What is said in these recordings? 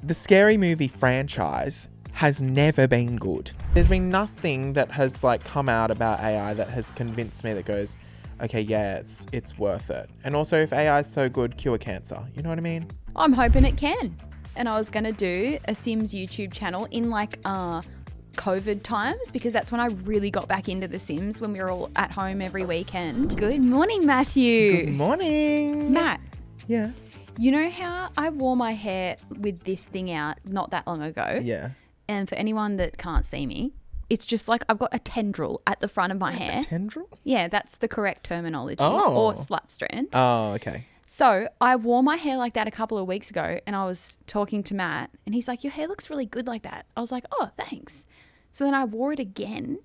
the Scary Movie franchise has never been good. There's been nothing that has like come out about AI that has convinced me that goes, okay, yeah, it's worth it. And also, if AI is so good, cure cancer. You know what I mean? I'm hoping it can. And I was going to do a Sims YouTube channel in like COVID times, because that's when I really got back into The Sims, when we were all at home every weekend. Good morning, Matthew. Good morning. Matt. Yeah. You know how I wore my hair with this thing out not that long ago? Yeah. And for anyone that can't see me, it's just like I've got a tendril at the front of my hair. A tendril? Yeah, that's the correct terminology. Oh. Or slut strand. Oh, okay. So I wore my hair like that a couple of weeks ago, and I was talking to Matt, and he's like, your hair looks really good like that. I was like, oh, thanks. So then I wore it again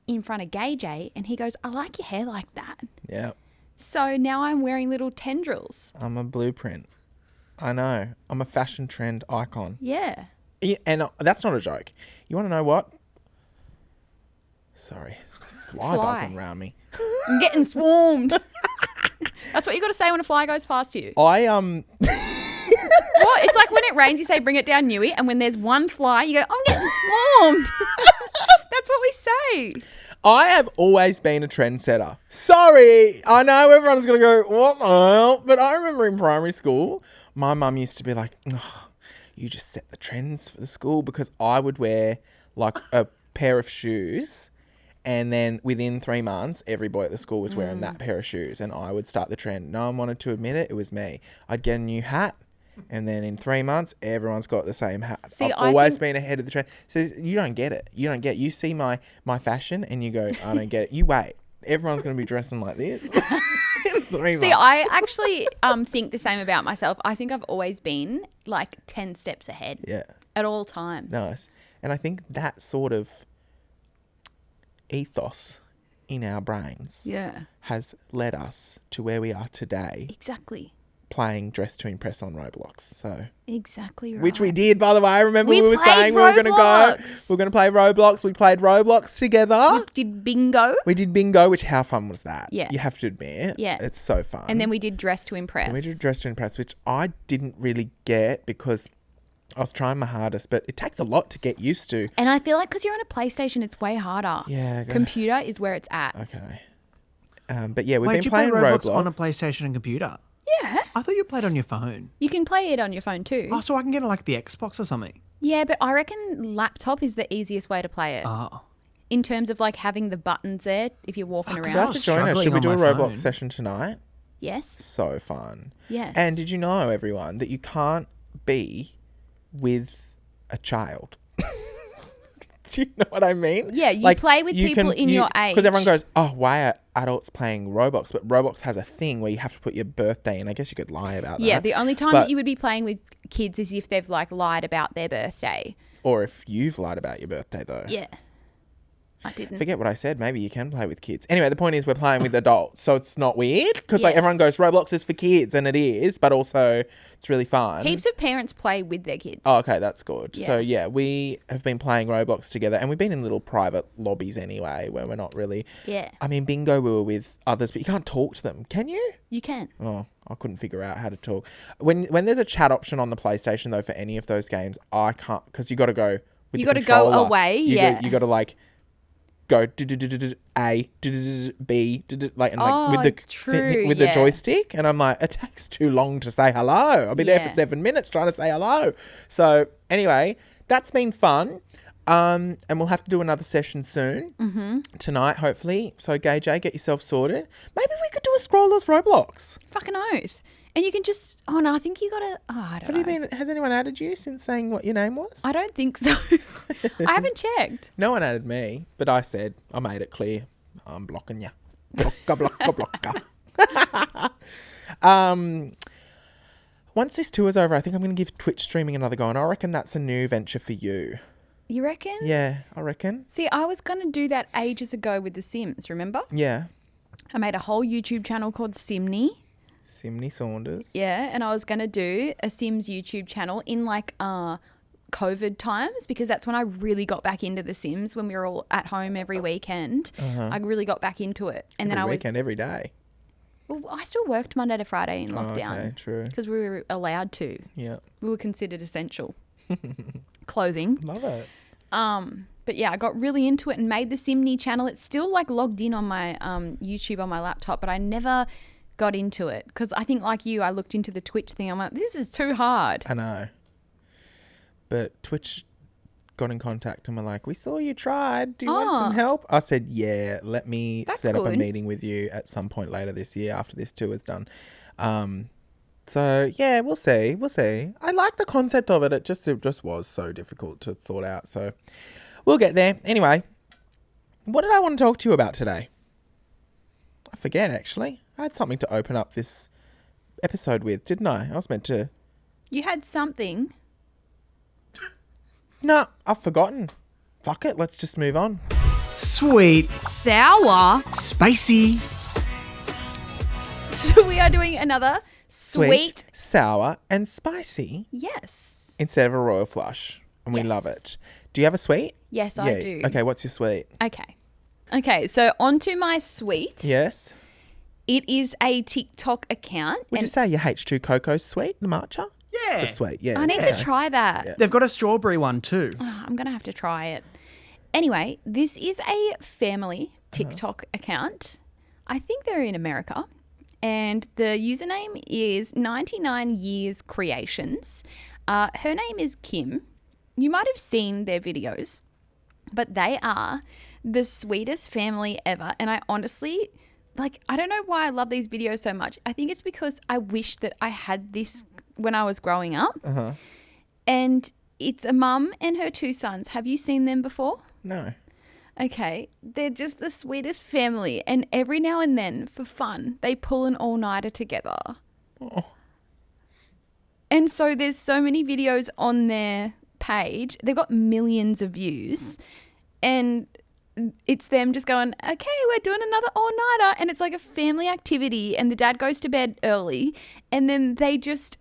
in front of Gay J, and he goes, I like your hair like that. Yeah. So now I'm wearing little tendrils. I'm a blueprint. I know. I'm a fashion trend icon. Yeah. Yeah, and that's not a joke. You want to know what? Sorry. Fly buzzing around me. I'm getting swarmed. That's what you got to say when a fly goes past you. What? It's like when it rains, you say, bring it down, Newey. And when there's one fly, you go, I'm getting swarmed. That's what we say. I have always been a trendsetter. Sorry. I know everyone's going to go, what the hell? But I remember in primary school, my mum used to be like, oh, you just set the trends for the school, because I would wear like a pair of shoes, and then within 3 months, every boy at the school was wearing that pair of shoes, and I would start the trend. No one wanted to admit it. It was me. I'd get a new hat, and then in 3 months, everyone's got the same hat. See, I've always been ahead of the trend. So you don't get it. You don't get it. You see my fashion, and you go, I don't get it. You wait. Everyone's going to be dressing like this. In 3 months. See, I actually think the same about myself. I think I've always been like 10 steps ahead. Yeah. At all times. Nice. And I think that sort of ethos in our brains has led us to where we are today. Exactly. Playing Dress to Impress on Roblox. So exactly right. Which we did, by the way. I remember we were played saying we were going to go. We were going to play Roblox. We played Roblox together. We did bingo. Which how fun was that? Yeah. You have to admit. Yeah. It's so fun. And then we did Dress to Impress. And we did Dress to Impress, which I didn't really get because I was trying my hardest, but it takes a lot to get used to. And I feel like because you're on a PlayStation, it's way harder. Yeah. Computer is where it's at. Okay. But yeah, we've Wait, been you playing play Roblox Roblox on a PlayStation and computer? Yeah. I thought you played on your phone. You can play it on your phone too. Oh, so I can get like the Xbox or something? Yeah, but I reckon laptop is the easiest way to play it. Oh. In terms of like having the buttons there if you're walking around. I was Join us. Should we do a struggling on my Roblox phone. session tonight? Yes. So fun. Yes. And did you know, everyone, that you can't be with a child? Do you know what I mean? Yeah, you play with people in your age. Because everyone goes, oh, why are adults playing Roblox? But Roblox has a thing where you have to put your birthday in. I guess you could lie about that. Yeah, the only time that you would be playing with kids is if they've like lied about their birthday. Or if you've lied about your birthday, though. Yeah. I didn't. Forget what I said. Maybe you can play with kids. Anyway, the point is we're playing with adults, so it's not weird. Because like everyone goes, Roblox is for kids, and it is, but also it's really fun. Heaps of parents play with their kids. Oh, okay, that's good. Yeah. So yeah, we have been playing Roblox together, and we've been in little private lobbies anyway, where we're not really. Yeah. I mean, bingo, we were with others, but you can't talk to them, can you? You can. Oh, I couldn't figure out how to talk. When there's a chat option on the PlayStation though for any of those games, I can't, because you got to go. With You the got to go controller. away. You Yeah. you got to like. Go A B like and like with the with the joystick, and I'm like, it takes too long to say hello. I'll be there for 7 minutes trying to say hello. So anyway, that's been fun. And we'll have to do another session soon tonight, hopefully. So Gay J, get yourself sorted. Maybe we could do a scroller's Roblox. Fucking oath. And you can just, oh no, I think you got to, I don't know. Have you been, has anyone added you since saying what your name was? I don't think so. I haven't checked. No one added me, but I said, I made it clear. I'm blocking you. Blocker. Once this tour's over, I think I'm going to give Twitch streaming another go, and I reckon that's a new venture for you. You reckon? Yeah, I reckon. See, I was going to do that ages ago with The Sims, remember? Yeah. I made a whole YouTube channel called Simney. Saunders. Yeah, and I was going to do a Sims YouTube channel in like COVID times, because that's when I really got back into The Sims, when we were all at home every weekend. I really got back into it. And Every then weekend, every day. Well, I still worked Monday to Friday in Oh, lockdown. okay, true. Because we were allowed to. Yeah. We were considered essential. Clothing. Love it. But yeah, I got really into it and made the Simney channel. It's still like logged in on my YouTube on my laptop, but I never got into it because I think like you, I looked into the Twitch thing. I'm like, this is too hard. I know. But Twitch got in contact and were like, we saw you tried. Do you want some help? I said, yeah, let me That's set up a good. meeting with you at some point later this year after this tour is done. So yeah, we'll see. We'll see. I like the concept of it. It just was so difficult to sort out. So we'll get there. Anyway, what did I want to talk to you about today? I forget, actually. I had something to open up this episode with, didn't I? I was meant to... You had something. No, I've forgotten. Fuck it, let's just move on. Sweet. Sour. Spicy. So we are doing another sweet. Sour, and spicy Yes. instead of a royal flush. And we Yes. love it. Do you have a sweet? Yes, I do. Okay, what's your sweet? Okay, so on to my sweet. Yes. It is a TikTok account. Would you say your H2 Cocoa sweet, the matcha? Yeah. It's a sweet, yeah. I need to try that. Yeah. They've got a strawberry one too. I'm going to have to try it. Anyway, this is a family TikTok account. I think they're in America. And the username is 99 Years Creations. Her name is Kim. You might have seen their videos, but they are the sweetest family ever. And I honestly, I don't know why I love these videos so much. I think it's because I wish that I had this when I was growing up. And it's a mum and her two sons. Have you seen them before? No. Okay, they're just the sweetest family, and every now and then, for fun, they pull an all-nighter together. Oh. And so there's so many videos on their page. They've got millions of views, and it's them just going, okay, we're doing another all-nighter, and it's like a family activity, and the dad goes to bed early, and then they just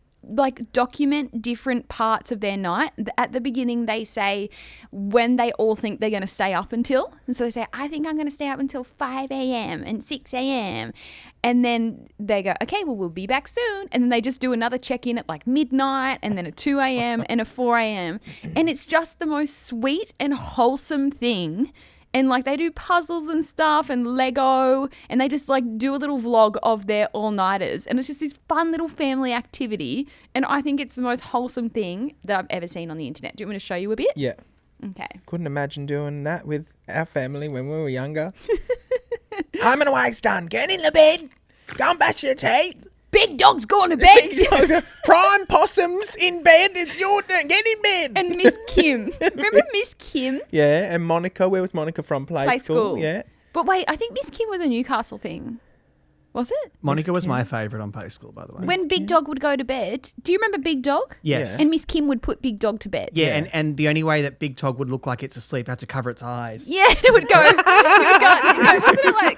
document different parts of their night. At the beginning, they say when they all think they're going to stay up until. And so they say, I think I'm going to stay up until 5 a.m. and 6 a.m. And then they go, okay, well, we'll be back soon. And then they just do another check-in at midnight and then a 2 a.m. and a 4 a.m. And it's just the most sweet and wholesome thing. And they do puzzles and stuff and Lego, and they just do a little vlog of their all-nighters. And it's just this fun little family activity. And I think it's the most wholesome thing that I've ever seen on the internet. Do you want me to show you a bit? Yeah. Okay. Couldn't imagine doing that with our family when we were younger. Home and away's done. Get in the bed. Go and brush your teeth. Big dog's going to bed. Prime possums in bed. It's your turn. Get in bed. And Miss Kim. Remember Miss Kim? Yeah, and Monica. Where was Monica from? Play school. Yeah. But wait, I think Miss Kim was a Newcastle thing. Was it? Monica was my favourite on Play School, by the way. When Big Dog would go to bed. Do you remember Big Dog? Yes. And Miss Kim would put Big Dog to bed. Yeah, and the only way that Big Dog would look like it's asleep had to cover its eyes. Yeah, it would go. Wasn't it like...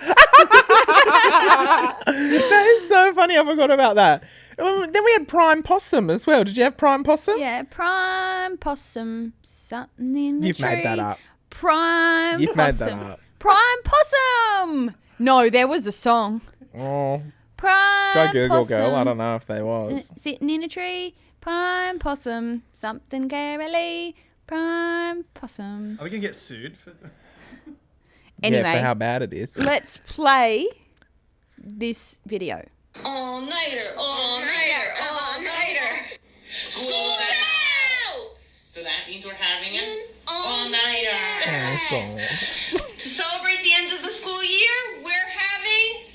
That is so funny. I forgot about that. Then we had Prime Possum as well. Did you have Prime Possum? Yeah, Prime Possum, something in the You've tree. made that up. Prime You've Possum. made that up. Prime Possum. No, there was a song. Oh, Prime go Google, Possum. girl. I don't know if there was. Sitting in a tree. Prime Possum, something garrily. Prime Possum. Are we going to get sued for... Anyway, Yeah, for how bad it is. let's play this video. All-nighter, all-nighter, all-nighter. School's out! So that means we're having an all-nighter. Oh, God. To celebrate the end of the school year, we're having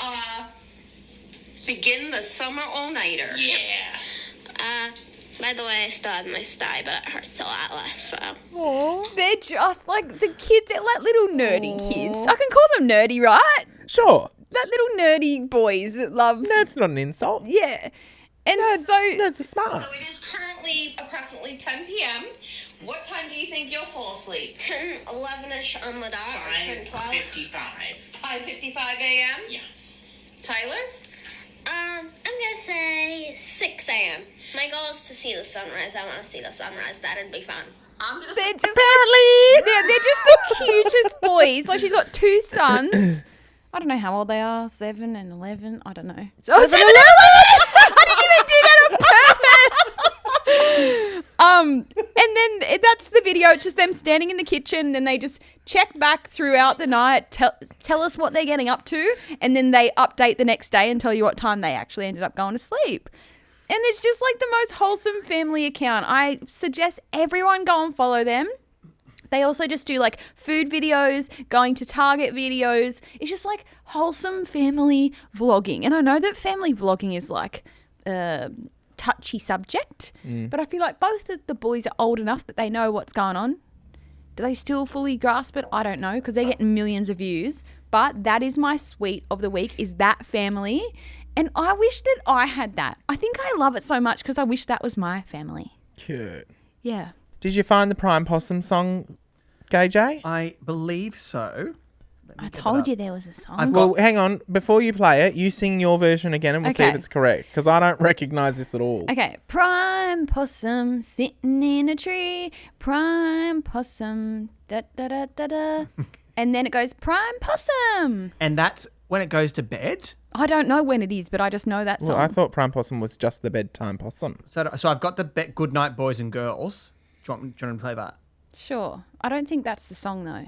begin the summer all-nighter. Yeah. By the way, I still have my sty, but it hurts a lot less, so. They're just like the kids. They're like little nerdy kids. I can call them nerdy, right? Sure. Like little nerdy boys that love. That's not an insult. Yeah. And That's smart. So it is currently approximately 10 p.m. What time do you think you'll fall asleep? 10, 11-ish on the dot, or 10, 12. 5:55. 5:55 a.m.? Yes. Tyler? I'm gonna say 6 a.m. My goal is to see the sunrise. I want to see the sunrise. That'd be fun. I'm gonna they're say just they're just the cutest boys. Like she's got two sons. I don't know how old they are, 7 and 11. I don't know. 7 and 11? I didn't even do that on purpose. And then that's the video. It's just them standing in the kitchen, and they just check back throughout the night, tell us what they're getting up to, and then they update the next day and tell you what time they actually ended up going to sleep. And it's just like the most wholesome family account. I suggest everyone go and follow them. They also just do like food videos, going to Target videos. It's just like wholesome family vlogging. And I know that family vlogging is like a touchy subject, but I feel like both of the boys are old enough that they know what's going on. Do they still fully grasp it? I don't know, because they're getting millions of views. But that is my sweet of the week, is that family. And I wish that I had that. I think I love it so much because I wish that was my family. Cute. Yeah. Did you find the Prime Possum song, KJ? I believe so. I told you there was a song. Well, hang on. Before you play it, you sing your version again and we'll see if Okay. it's correct. Because I don't recognise this at all. Okay. Prime possum sitting in a tree. Prime possum. Da da da da da. And then it goes prime possum. And that's when it goes to bed. I don't know when it is, but I just know that song. Well, I thought Prime Possum was just the bedtime possum. So I've got the Good Night Boys and Girls. Do you want me to play that? Sure. I don't think that's the song though.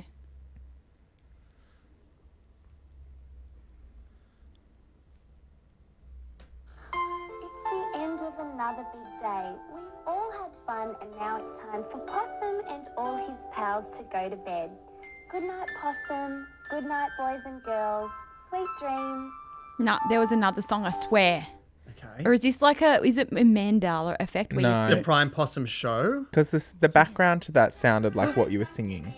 It's the end of another big day. We've all had fun and now it's time for Possum and all his pals to go to bed. Good night, Possum. Good night, boys and girls. Sweet dreams. No, there was another song, I swear. Okay. Or is this like is it a Mandela effect? Where No. The Prime Possum Show. Because the background to that sounded like what you were singing.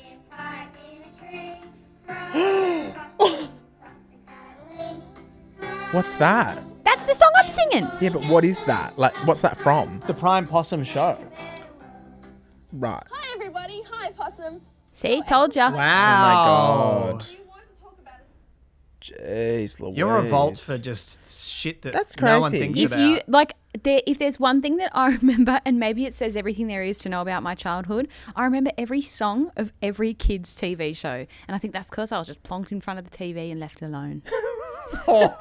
What's that? That's the song I'm singing. Yeah, but what is that? Like, what's that from? The Prime Possum Show. Right. Hi everybody, hi Possum. See, told ya. Oh my Wow. God. Jeez Louise. You're a vault for just shit that That's no one crazy. thinks If about. you like, if there's one thing that I remember, and maybe it says everything there is to know about my childhood, I remember every song of every kid's TV show, and I think that's because I was just plonked in front of the TV and left alone. Oh,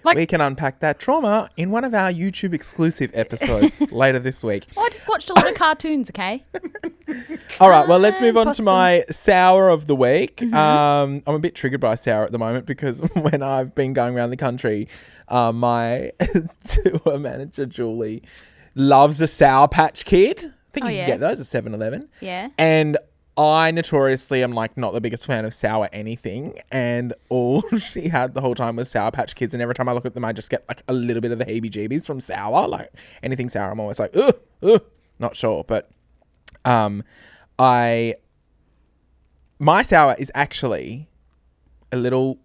Like, We can unpack that trauma in one of our YouTube exclusive episodes later this week. I just watched a lot of cartoons. Okay. All right, well, let's move on to Possum. my sour of the week. I'm a bit triggered by sour at the moment because when I've been going around the country, my tour manager, Julie, loves a Sour Patch Kid. I think Oh, you yeah. can get those at 7-Eleven. Yeah. And I notoriously am like not the biggest fan of sour anything, and all she had the whole time was Sour Patch Kids, and every time I look at them I just get like a little bit of the heebie-jeebies from sour. Like anything sour I'm always like, ugh, not sure. But my sour is actually a little,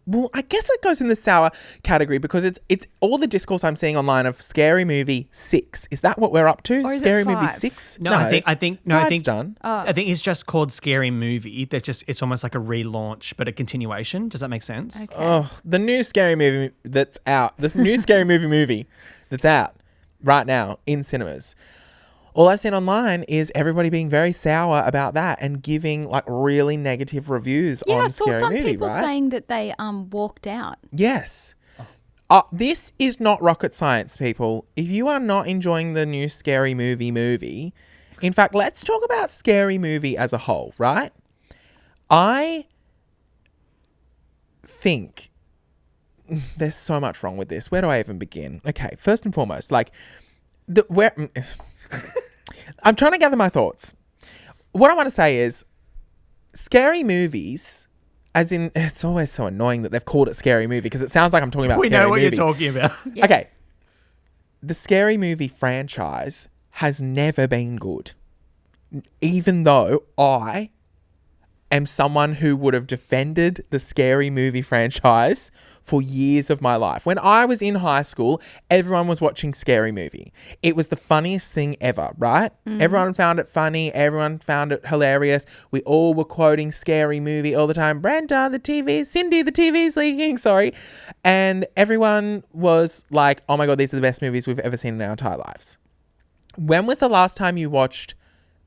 well, I guess it goes in the sour category because it's all the discourse I'm seeing online of Scary Movie 6. Is that what we're up to? Or is it Scary Movie 5? 6? no, I think done. I think it's just called Scary Movie. It's almost like a relaunch, but a continuation. Does that make sense? Okay. Oh, the new Scary Movie that's out. This new Scary movie that's out right now in cinemas. All I've seen online is everybody being very sour about that and giving like really negative reviews Yeah, I on saw Scary some Movie, people right? saying that they walked out. Yes. This is not rocket science, people. If you are not enjoying the new Scary Movie, in fact, let's talk about Scary Movie as a whole, right? I think there's so much wrong with this. Where do I even begin? Okay, first and foremost, like, I'm trying to gather my thoughts. What I want to say is, scary movies, as in, it's always so annoying that they've called it Scary Movie because it sounds like I'm talking about We Scary know what Movie. you're talking about. Yeah. Okay. The Scary Movie franchise has never been good. Even though I am someone who would have defended the Scary Movie franchise for years of my life. When I was in high school, everyone was watching Scary Movie. It was the funniest thing ever, right? Everyone found it funny. Everyone found it hilarious. We all were quoting Scary Movie all the time. Brenda, the TV, Cindy, the TV's leaking, sorry. And everyone was like, oh my God, these are the best movies we've ever seen in our entire lives. When was the last time you watched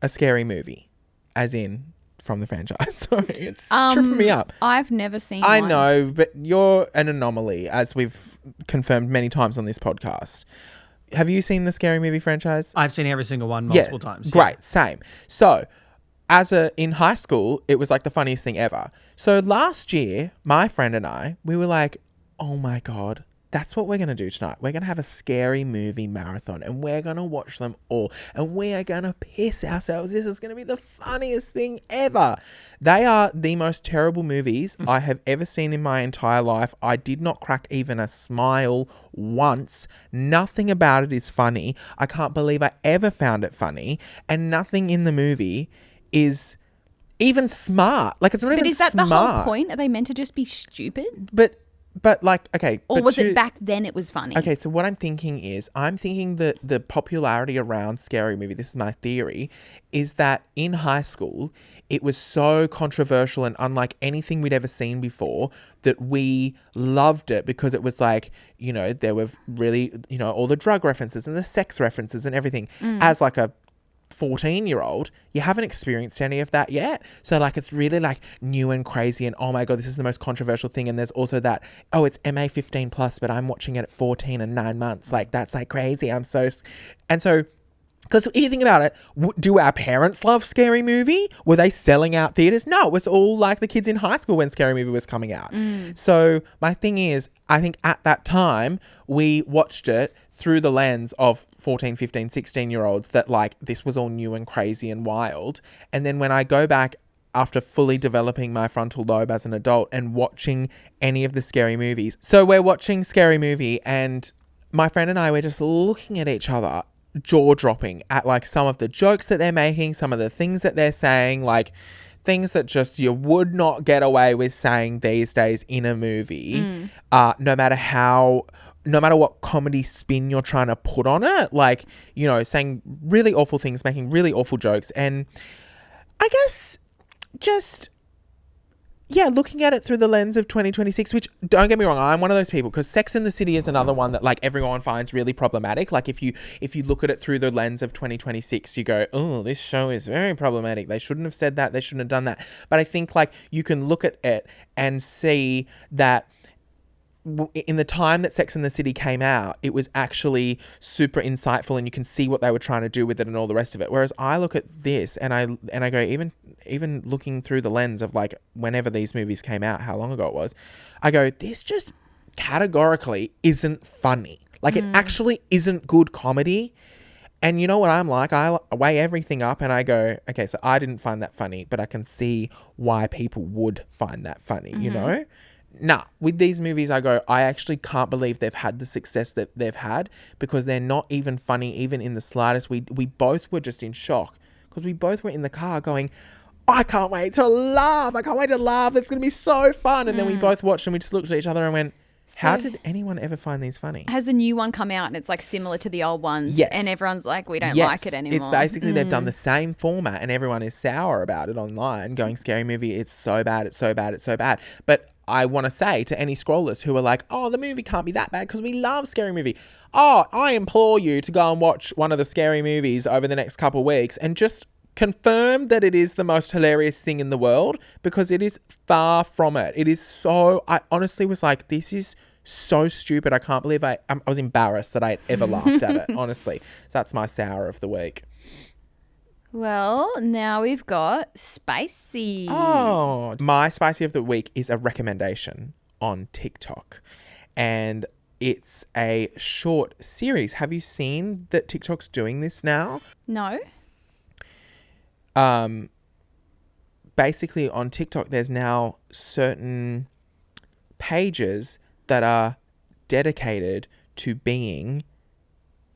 a scary movie? As in from the franchise. Sorry, it's tripping me up. I've never seen I one. know, but you're an anomaly, as we've confirmed many times on this podcast. Have you seen the Scary Movie franchise? I've seen every single one multiple times. Great, same. So, in high school, it was like the funniest thing ever. So last year, my friend and I, we were like, oh my God, that's what we're going to do tonight. We're going to have a scary movie marathon and we're going to watch them all and we are going to piss ourselves. This is going to be the funniest thing ever. They are the most terrible movies I have ever seen in my entire life. I did not crack even a smile once. Nothing about it is funny. I can't believe I ever found it funny. And nothing in the movie is even smart. Like, it's not even smart. But is that the whole point? Are they meant to just be stupid? But like, okay. Or was it back then it was funny? Okay, so what I'm thinking that the popularity around Scary Movie, this is my theory, is that in high school, it was so controversial and unlike anything we'd ever seen before that we loved it because it was like, you know, there were really, you know, all the drug references and the sex references and everything. As like a 14-year-old, you haven't experienced any of that yet. So like, it's really like new and crazy and oh my God, this is the most controversial thing. And there's also that, oh, it's MA 15 plus, but I'm watching it at 14 and 9 months. Like, that's like crazy. And so, because if you think about it, do our parents love Scary Movie? Were they selling out theaters? No, it was all like the kids in high school when Scary Movie was coming out. So my thing is, I think at that time, we watched it through the lens of 14, 15, 16-year-olds that like this was all new and crazy and wild. And then when I go back after fully developing my frontal lobe as an adult and watching any of the Scary Movies. So we're watching Scary Movie and my friend and I were just looking at each other, jaw-dropping at like some of the jokes that they're making, some of the things that they're saying, like things that just you would not get away with saying these days in a movie, no matter what comedy spin you're trying to put on it, like, you know, saying really awful things, making really awful jokes. And I guess just, yeah, looking at it through the lens of 2026, which, don't get me wrong, I'm one of those people, because Sex and the City is another one that like everyone finds really problematic. Like if you look at it through the lens of 2026, you go, oh, this show is very problematic. They shouldn't have said that. They shouldn't have done that. But I think like you can look at it and see that in the time that Sex and the City came out, it was actually super insightful and you can see what they were trying to do with it and all the rest of it. Whereas I look at this and I go, even looking through the lens of like whenever these movies came out, how long ago it was, I go, this just categorically isn't funny. Like it actually isn't good comedy. And you know what I'm like? I weigh everything up and I go, okay, so I didn't find that funny, but I can see why people would find that funny, you know? Nah, with these movies, I go, I actually can't believe they've had the success that they've had because they're not even funny, even in the slightest. We both were just in shock because we both were in the car going, I can't wait to laugh. I can't wait to laugh. It's going to be so fun. And then we both watched and we just looked at each other and went, how did anyone ever find these funny? Has the new one come out and it's like similar to the old ones? Yes. And everyone's like, we don't like it anymore. It's basically they've done the same format and everyone is sour about it online going, Scary Movie, it's so bad, it's so bad, it's so bad. But I want to say to any scrollers who are like, oh, the movie can't be that bad because we love Scary Movie. Oh, I implore you to go and watch one of the Scary Movies over the next couple of weeks and just confirm that it is the most hilarious thing in the world because it is far from it. It is so, I honestly was like, this is so stupid. I can't believe I was embarrassed that I had ever laughed at it, honestly. So that's my sour of the week. Well, now we've got spicy. Oh, my spicy of the week is a recommendation on TikTok. And it's a short series. Have you seen that TikTok's doing this now? No. Basically on TikTok, there's now certain pages that are dedicated to being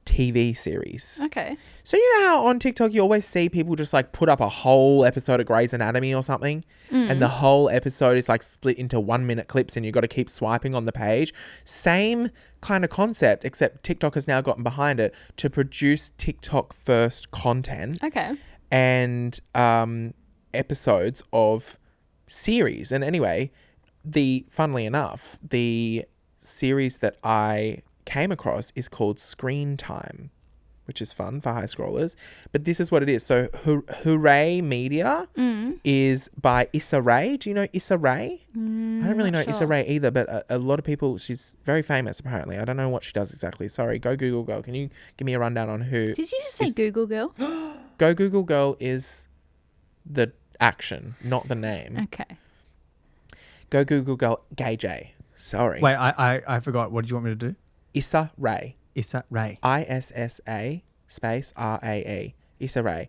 TV series. Okay. So you know how on TikTok you always see people just like put up a whole episode of Grey's Anatomy or something and the whole episode is like split into 1-minute clips and you got to keep swiping on the page? Same kind of concept, except TikTok has now gotten behind it to produce TikTok first content. Okay. And episodes of series. And anyway, funnily enough, the series that I came across is called Screen Time which is fun for high scrollers. But this is what it is. So Hooray Media is by Issa Rae. Do you know Issa Rae? I don't really know Issa Rae either, but a lot of people, she's very famous apparently. I don't know what she does exactly. Sorry, go Google Girl. Can you give me a rundown on who? Did you just say Google Girl? Go Google Girl is the action, not the name. Okay. Go Google Girl Gay J. Sorry. Wait, I forgot. What did you want me to do? Issa Rae. Issa Rae. ISSA space RAE. Issa Rae.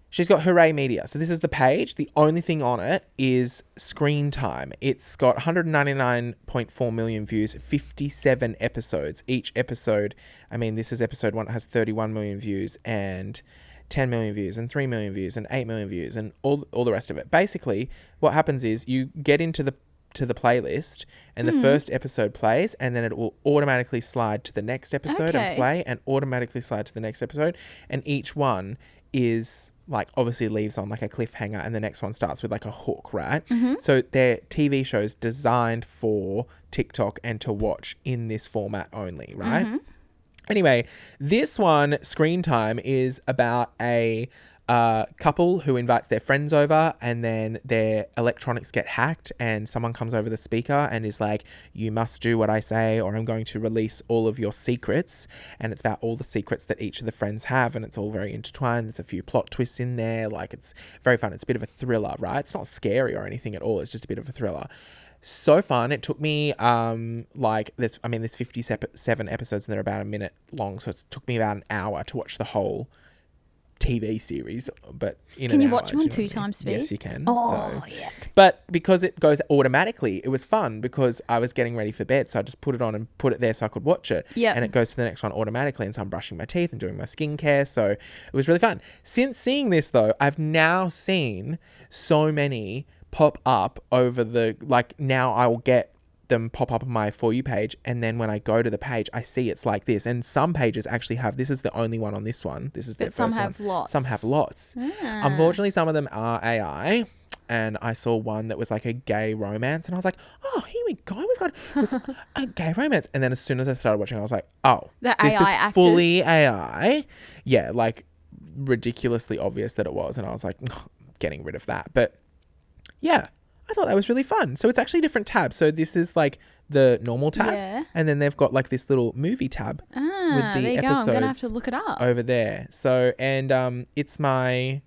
She's got Hooray Media. So this is the page. The only thing on it is screen time. It's got 199.4 million views, 57 episodes. Each episode, I mean, this is episode 1, it has 31 million views and 10 million views and 3 million views and 8 million views and all the rest of it. Basically, what happens is you get into the playlist and the first episode plays and then it will automatically slide to the next episode and play and automatically slide to the next episode, and each one is like obviously leaves on like a cliffhanger and the next one starts with like a hook, right? So they're TV shows designed for TikTok and to watch in this format only, right? Anyway, this one, Screen Time, is about a couple who invites their friends over and then their electronics get hacked and someone comes over the speaker and is like, you must do what I say or I'm going to release all of your secrets. And it's about all the secrets that each of the friends have and it's all very intertwined. There's a few plot twists in there. Like, it's very fun. It's a bit of a thriller, right? It's not scary or anything at all. It's just a bit of a thriller. So fun. It took me there's 57 episodes and they're about a minute long. So it took me about an hour to watch the whole TV series, but can you watch them on 2 times speed? Yes, you can. Yeah. But because it goes automatically, it was fun because I was getting ready for bed, so I just put it on and put it there so I could watch it. Yeah. And it goes to the next one automatically, and so I'm brushing my teeth and doing my skincare, so it was really fun. Since seeing this though, I've now seen so many pop up over the now I will get them pop up on my For You page, and then when I go to the page I see it's like this, and some pages actually have, this is the only one on this one, this is their first one. Some have lots. Unfortunately some of them are AI, and I saw one that was like a gay romance and I was like, oh, here we go, we've got a gay romance. And then as soon as I started watching I was like, oh, the this AI is actors. fully AI. Yeah, like ridiculously obvious that it was, and I was like, getting rid of that. But yeah, I thought that was really fun. So it's actually different tabs. So this is like the normal tab, and then they've got like this little movie tab with the there you episodes go. I'm gonna have to look it up over there. So and it's my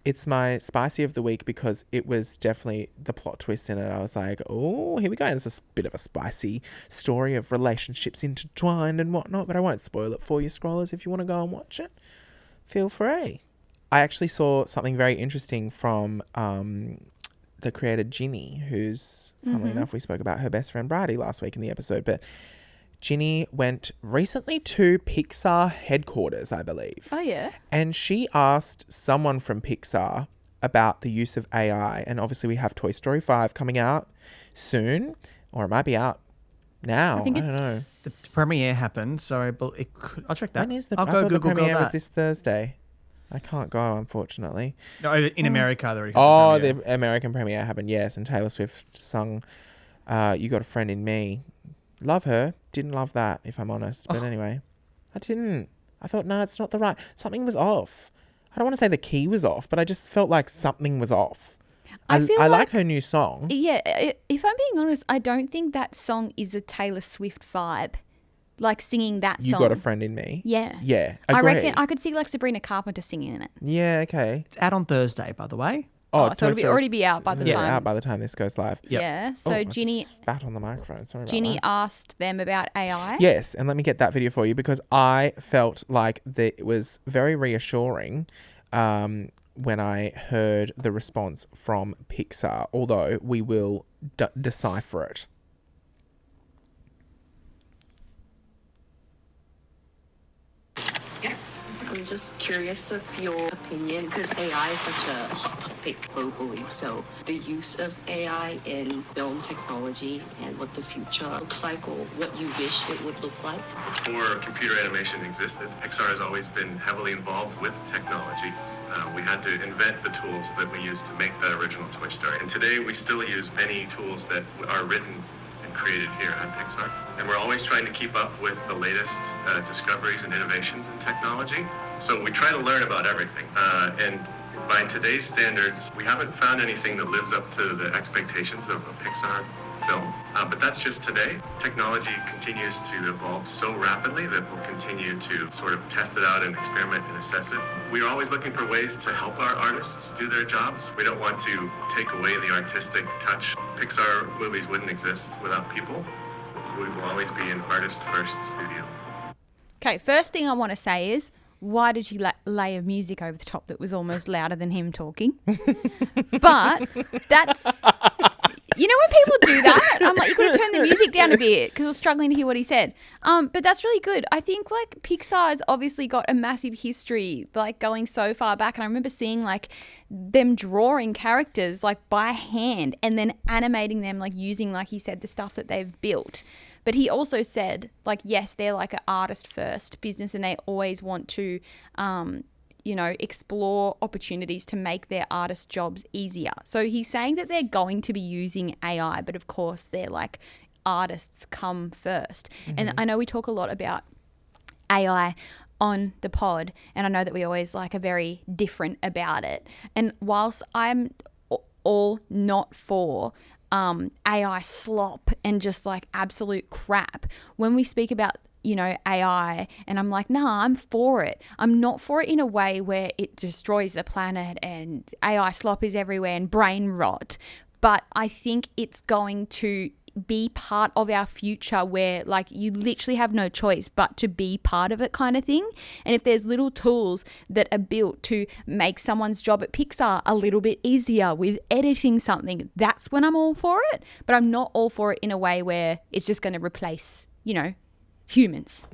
spicy of the week because it was definitely the plot twist in it. I was like, oh, here we go. And it's a bit of a spicy story of relationships intertwined and whatnot, but I won't spoil it for you, scrollers. If you want to go and watch it, feel free. I actually saw something very interesting from the creator Ginny, who's, funnily enough, we spoke about her best friend Bridie last week in the episode, but Ginny went recently to Pixar headquarters, I believe. Oh, yeah. And she asked someone from Pixar about the use of AI. And obviously we have Toy Story 5 coming out soon, or it might be out now. I don't know. The premiere happened, so I'll check that. When is the, I'll I go thought Google the premiere that. was this Thursday. I can't go, unfortunately. No, in America, they already had the premiere. The American premiere happened, yes. And Taylor Swift sung You Got a Friend in Me. Love her. Didn't love that, if I'm honest. But anyway, I didn't. I thought, no, it's not the right. Something was off. I don't want to say the key was off, but I just felt like something was off. I like her new song. Yeah, if I'm being honest, I don't think that song is a Taylor Swift vibe. Like singing that song. You Got a Friend in Me. Yeah. Yeah. I reckon I could see like Sabrina Carpenter singing in it. Yeah, okay. It's out on Thursday, by the way. Oh, so it'll already be out by the time. Out by the time this goes live. Yep. Yeah. So Ginny I spat on the microphone. Sorry about Ginny that. asked them about AI. Yes, and let me get that video for you because I felt like it was very reassuring when I heard the response from Pixar, although we will decipher it. I'm just curious of your opinion because AI is such a hot topic globally. So the use of AI in film technology and what the future looks like or what you wish it would look like. Before computer animation existed, Pixar has always been heavily involved with technology. We had to invent the tools that we used to make the original Toy Story. And today we still use many tools that are written in created here at Pixar. And we're always trying to keep up with the latest discoveries and innovations in technology. So we try to learn about everything. And by today's standards, we haven't found anything that lives up to the expectations of a Pixar film. But that's just today. Technology continues to evolve so rapidly that we'll continue to sort of test it out and experiment and assess it. We are always looking for ways to help our artists do their jobs. We don't want to take away the artistic touch. Pixar movies wouldn't exist without people. We will always be an artist-first studio. Okay, first thing I want to say is, why did you lay a music over the top that was almost louder than him talking? But that's... You know when people do that? I'm like, you could have turned the music down a bit because I was struggling to hear what he said. But that's really good. I think like Pixar has obviously got a massive history, like going so far back. And I remember seeing like them drawing characters like by hand and then animating them, like using, like he said, the stuff that they've built. But he also said, like, yes, they're like an artist first business and they always want to, explore opportunities to make their artist jobs easier. So he's saying that they're going to be using AI, but of course they're like artists come first. And I know we talk a lot about AI on the pod, and I know that we always like are very different about it. And whilst I'm all not for AI slop and just like absolute crap, when we speak about AI, and I'm like, nah, I'm for it. I'm not for it in a way where it destroys the planet and AI slop is everywhere and brain rot. But I think it's going to be part of our future where like you literally have no choice but to be part of it kind of thing. And if there's little tools that are built to make someone's job at Pixar a little bit easier with editing something, that's when I'm all for it. But I'm not all for it in a way where it's just going to replace, humans.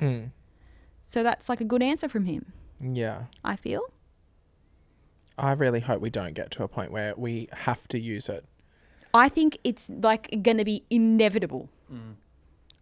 So that's like a good answer from him. Yeah. I feel. I really hope we don't get to a point where we have to use it. I think it's like going to be inevitable.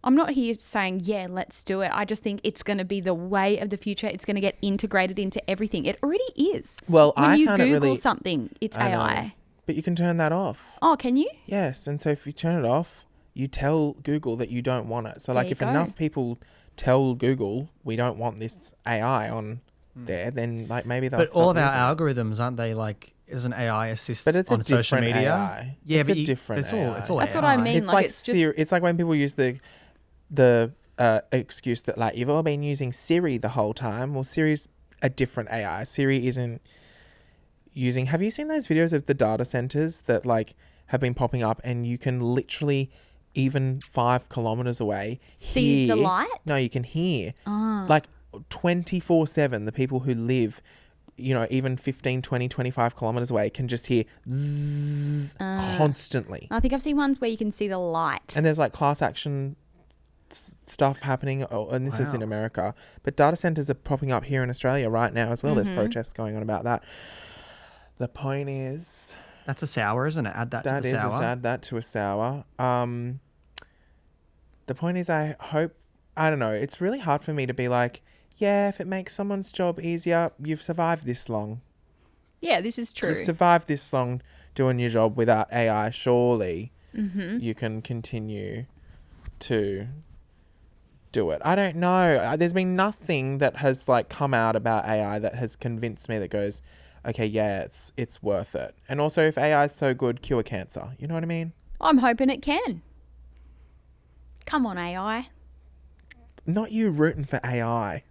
I'm not here saying, yeah, let's do it. I just think it's going to be the way of the future. It's going to get integrated into everything. It already is. Well, when you found it Google really, something, it's AI. Know, but you can turn that off. Oh, can you? Yes. And so if you turn it off, you tell Google that you don't want it. So like if enough people tell Google we don't want this AI on there, then like maybe they'll stop But all of our using algorithms, aren't they like as an AI assist but it's on a social different media? AI. Yeah, it's but a different it's AI. all it's all That's AI. what I mean. It's like like it's just it's like when people use the excuse that like you've all been using Siri the whole time. Well, Siri's a different AI. Siri isn't using. Have you seen those videos of the data centers that like have been popping up, and you can literally even 5 kilometers away see the light? No, you can hear like 24/7. The people who live, even 15, 20, 25 kilometers away can just hear zzz constantly. I think I've seen ones where you can see the light. And there's like class action stuff happening, and this is in America, but data centers are popping up here in Australia right now as well. There's protests going on about that. The point is, that's a sour, isn't it? Add that to the sour. Add that to a sour. The point is, I hope, I don't know, it's really hard for me to be like, yeah, if it makes someone's job easier, you've survived this long. Yeah, this is true. You've survived this long doing your job without AI. Surely you can continue to do it. I don't know. There's been nothing that has like come out about AI that has convinced me that goes, okay, yeah, it's worth it. And also, if AI is so good, cure cancer. You know what I mean? I'm hoping it can. Come on, AI. Not you rooting for AI.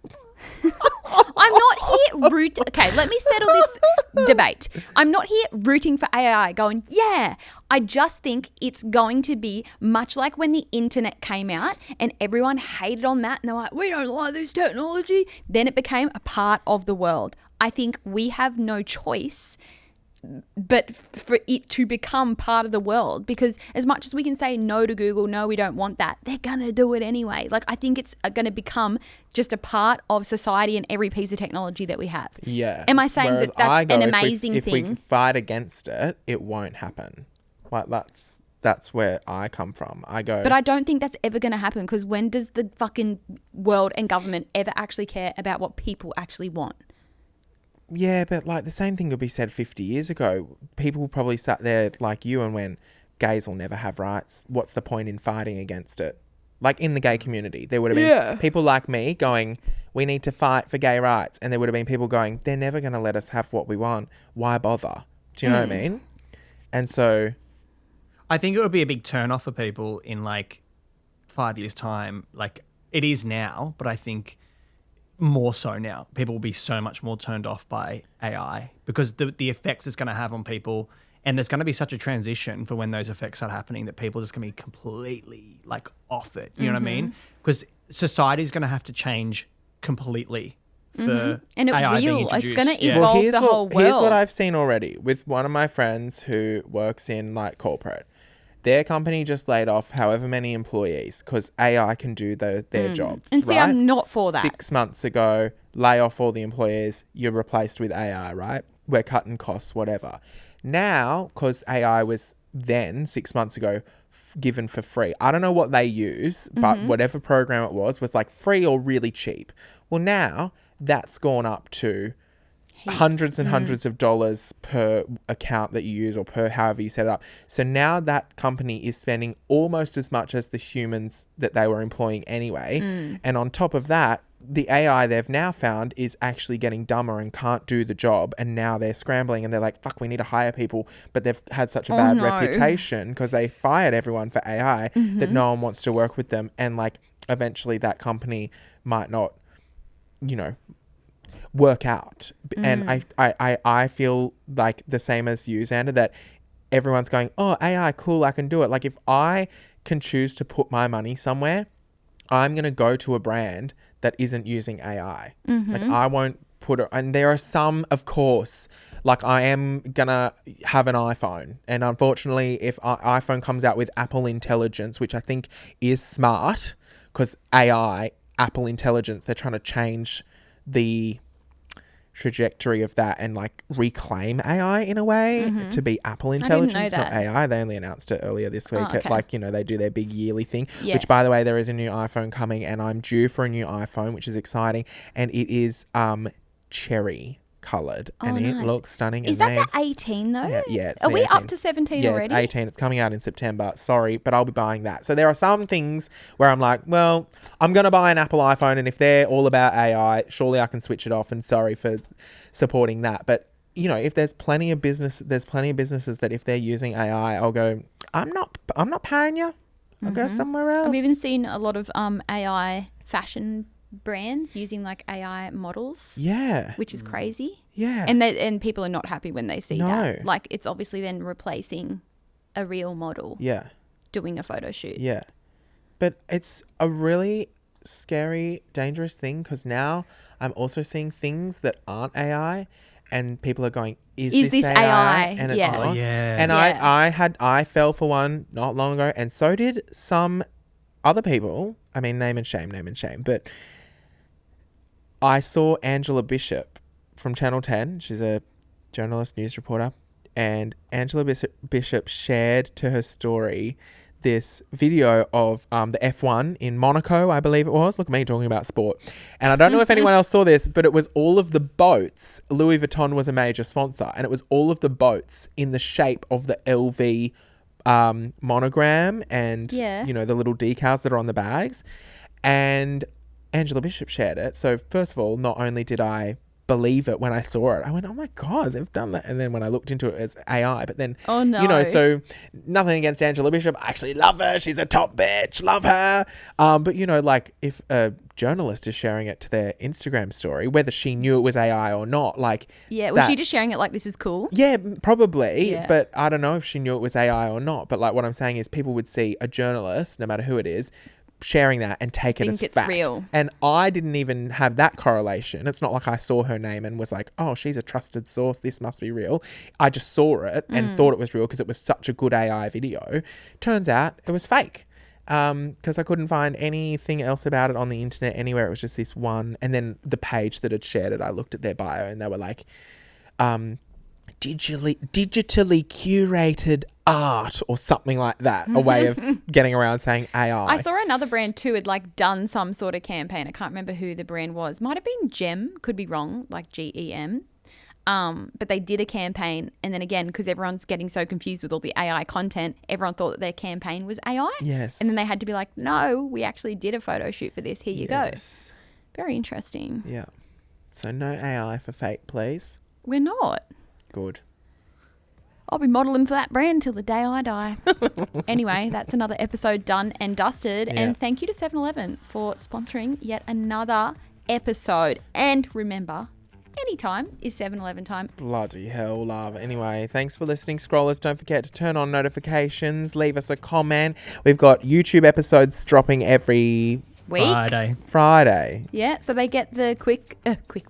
I'm not here rooting. Okay, let me settle this debate. I'm not here rooting for AI going, yeah. I just think it's going to be much like when the internet came out and everyone hated on that and they're like, we don't like this technology. Then it became a part of the world. I think we have no choice but for it to become part of the world, because as much as we can say no to Google, no, we don't want that, they're going to do it anyway. Like, I think it's going to become just a part of society and every piece of technology that we have. Yeah. Am I saying that that's an amazing if thing? If we fight against it, it won't happen. Like, that's where I come from. I go... But I don't think that's ever going to happen, because when does the fucking world and government ever actually care about what people actually want? Yeah, but like the same thing could be said 50 years ago. People probably sat there like you and went, gays will never have rights. What's the point in fighting against it? Like in the gay community, there would have been people like me going, we need to fight for gay rights. And there would have been people going, they're never going to let us have what we want. Why bother? Do you know what I mean? And so I think it would be a big turn off for people in like 5 years' time. Like it is now, but I think more so now. People will be so much more turned off by AI because the effects it's going to have on people. And there's going to be such a transition for when those effects start happening that people are just going to be completely like off it. You know what I mean? Because society is going to have to change completely for And it AI being will. It's introduced. going to Yeah. evolve the whole world. Here's what I've seen already with one of my friends who works in like corporate. Their company just laid off however many employees because AI can do their job. And see, right? I'm not for that. 6 months ago, lay off all the employees, you're replaced with AI, right? We're cutting costs, whatever. Now, because AI was then 6 months ago given for free. I don't know what they use, but whatever program it was like free or really cheap. Well, now that's gone up to hundreds and hundreds of dollars per account that you use or per however you set it up. So now that company is spending almost as much as the humans that they were employing anyway. And on top of that, the AI they've now found is actually getting dumber and can't do the job. And now they're scrambling and they're like, fuck, we need to hire people. But they've had such a bad reputation because they fired everyone for AI that no one wants to work with them. And like eventually that company might not, you know, work out. And I feel like the same as you, Xander, that everyone's going, oh, AI, cool, I can do it. Like if I can choose to put my money somewhere, I'm going to go to a brand that isn't using AI. Like I won't put it, and there are some, of course, like I am going to have an iPhone. And unfortunately, if iPhone comes out with Apple Intelligence, which I think is smart because AI, Apple Intelligence, they're trying to change the trajectory of that and like reclaim AI in a way to be Apple Intelligence, not AI. They only announced it earlier this week. At, like, you know, they do their big yearly thing, which by the way, there is a new iPhone coming and I'm due for a new iPhone, which is exciting. And it is cherry coloured and it looks stunning. Is that the 18 though? Yeah. Are we 18. up to 17 already? Yeah, it's 18. It's coming out in September. Sorry, but I'll be buying that. So there are some things where I'm like, well, I'm going to buy an Apple iPhone and if they're all about AI, surely I can switch it off, and sorry for supporting that. But, you know, if there's plenty of businesses that if they're using AI, I'll go, I'm not paying you. I'll go somewhere else. I've even seen a lot of AI fashion brands using like AI models. Yeah. Which is crazy. Yeah. And people are not happy when they see that. Like it's obviously then replacing a real model. Yeah. Doing a photo shoot. Yeah. But it's a really scary, dangerous thing because now I'm also seeing things that aren't AI and people are going, is this AI? And it's not. Oh, yeah. And I fell for one not long ago, and so did some other people. I mean, name and shame. But I saw Angela Bishop from Channel 10. She's a journalist, news reporter. And Angela Bishop shared to her story this video of the F1 in Monaco, I believe it was. Look at me talking about sport. And I don't know if anyone else saw this, but it was all of the boats. Louis Vuitton was a major sponsor. And it was all of the boats in the shape of the LV monogram and, you know, the little decals that are on the bags. And Angela Bishop shared it. So first of all, not only did I believe it when I saw it, I went, oh my God, they've done that. And then when I looked into it as AI, but then, you know, so nothing against Angela Bishop. I actually love her. She's a top bitch. Love her. But, you know, like if a journalist is sharing it to their Instagram story, whether she knew it was AI or not, like. Yeah. Was she just sharing it like this is cool? Yeah, probably. Yeah. But I don't know if she knew it was AI or not. But like what I'm saying is people would see a journalist, no matter who it is, sharing that and take it as fact. Real. And I didn't even have that correlation. It's not like I saw her name and was like, oh, she's a trusted source, this must be real. I just saw it and thought it was real because it was such a good AI video. Turns out it was fake because I couldn't find anything else about it on the internet anywhere. It was just this one. And then the page that had shared it, I looked at their bio and they were like, digitally curated art or something like that, a way of getting around saying AI. I saw another brand too had like done some sort of campaign. I can't remember who the brand was. Might have been Gem, could be wrong, like GEM. But they did a campaign, and then again, because everyone's getting so confused with all the AI content, everyone thought that their campaign was AI. Yes. And then they had to be like, no, we actually did a photo shoot for this. Here you go. Yes. Very interesting. Yeah. So no AI for fate, please. We're not. Good. I'll be modelling for that brand till the day I die. Anyway, that's another episode done and dusted. Yeah. And thank you to 7-Eleven for sponsoring yet another episode. And remember, anytime is 7-Eleven time. Bloody hell, love. Anyway, thanks for listening, scrollers. Don't forget to turn on notifications. Leave us a comment. We've got YouTube episodes dropping every Week. Friday. Yeah, so they get the quick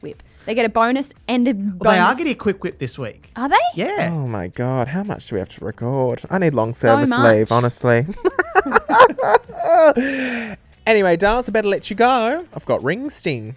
whip. They get a bonus and a bonus. Well, they are getting a quick whip this week. Are they? Yeah. Oh my God, how much do we have to record? I need long So service much. leave, honestly. Anyway, darls, I better let you go. I've got ring sting.